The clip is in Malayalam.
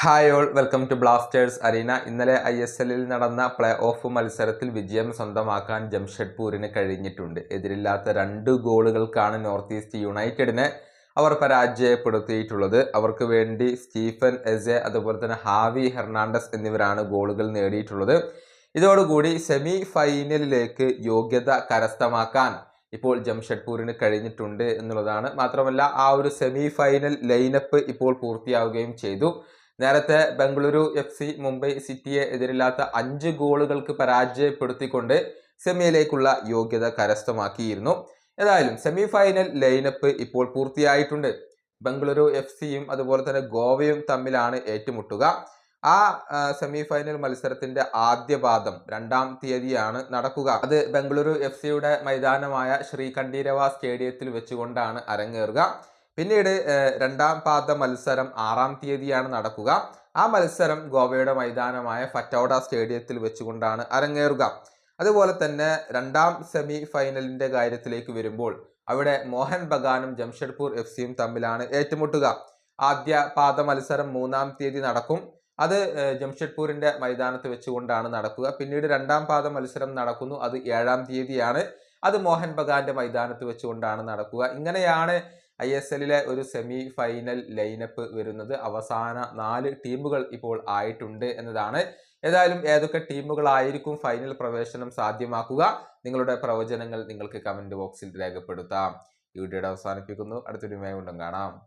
Hi all, welcome to Blasters arena. ഇന്നലെ ISLൽ നടന്ന പ്ലേ ഓഫ് മത്സരത്തിൽ വിജയം സ്വന്തമാക്കാൻ ജംഷഡ്പൂരിന് കഴിഞ്ഞിട്ടുണ്ട്. എതിരില്ലാത്ത 2 ഗോളുകൾക്കാണ് നോർത്ത് ഈസ്റ്റ് യുണൈറ്റഡിനെ അവർ പരാജയപ്പെടുത്തിയിട്ടുള്ളത്. അവർക്ക് വേണ്ടി സ്റ്റീഫൻ എസെ, അതുപോലെ തന്നെ ഹാവി ഹെർണാണ്ടസ് എന്നിവരാണ് ഗോളുകൾ നേടിയിട്ടുള്ളത്. ഇതോടുകൂടി സെമി ഫൈനലിലേക്ക് യോഗ്യത കരസ്ഥമാക്കാൻ ഇപ്പോൾ ജംഷഡ്പൂരിന് കഴിഞ്ഞിട്ടുണ്ട് എന്നുള്ളതാണ്. മാത്രമല്ല, ആ ഒരു സെമി ഫൈനൽ ലൈനപ്പ് ഇപ്പോൾ പൂർത്തിയാവുകയും ചെയ്തു. നേരത്തെ ബംഗളൂരു FC മുംബൈ സിറ്റിയെ എതിരില്ലാത്ത 5 ഗോളുകൾക്ക് പരാജയപ്പെടുത്തിക്കൊണ്ട് സെമിയിലേക്കുള്ള യോഗ്യത കരസ്ഥമാക്കിയിരുന്നു. ഏതായാലും സെമി ഫൈനൽ ലൈനപ്പ് ഇപ്പോൾ പൂർത്തിയായിട്ടുണ്ട്. ബംഗളൂരു FCയും അതുപോലെ തന്നെ ഗോവയും തമ്മിലാണ് ഏറ്റുമുട്ടുക. ആ സെമി ഫൈനൽ മത്സരത്തിന്റെ ആദ്യ പാദം 2-ാം തീയതിയാണ് നടക്കുക. അത് ബംഗളൂരു FCയുടെ മൈതാനമായ ശ്രീ കണ്ഠീരവ സ്റ്റേഡിയത്തിൽ വെച്ചുകൊണ്ടാണ് അരങ്ങേറുക. പിന്നീട് 2-ാം പാദ മത്സരം 6-ാം തീയതിയാണ് നടക്കുക. ആ മത്സരം ഗോവയുടെ മൈതാനമായ ഫറ്റോഡ സ്റ്റേഡിയത്തിൽ വെച്ചുകൊണ്ടാണ് അരങ്ങേറുക. അതുപോലെ തന്നെ 2-ാം സെമി ഫൈനലിന്റെ കാര്യത്തിലേക്ക് വരുമ്പോൾ അവിടെ മോഹൻ ബഗാനും ജംഷഡ്പൂർ FCയും തമ്മിലാണ് ഏറ്റുമുട്ടുക. ആദ്യ പാദ മത്സരം 3-ാം തീയതി നടക്കും. അത് ജംഷഡ്പൂരിന്റെ മൈതാനത്ത് വെച്ചുകൊണ്ടാണ് നടക്കുക. പിന്നീട് 2-ാം പാദ മത്സരം നടക്കുന്നു. അത് 7-ാം തീയതിയാണ്. അത് മോഹൻ ബഗാന്റെ മൈതാനത്ത് വെച്ചുകൊണ്ടാണ് നടക്കുക. ഇങ്ങനെയാണ് ISLലെ ഒരു സെമി ഫൈനൽ ലൈനപ്പ് വരുന്നത്. അവസാന 4 ടീമുകൾ ഇപ്പോൾ ആയിട്ടുണ്ട് എന്നതാണ്. ഏതായാലും ഏതൊക്കെ ടീമുകളായിരിക്കും ഫൈനൽ പ്രവേശനം സാധ്യമാക്കുക? നിങ്ങളുടെ പ്രവചനങ്ങൾ നിങ്ങൾക്ക് കമന്റ് ബോക്സിൽ രേഖപ്പെടുത്താം. ഈ വീഡിയോയുടെ അവസാനിപ്പിക്കുന്നു. അടുത്തൊരു വീഡിയോയിൽ കാണാം.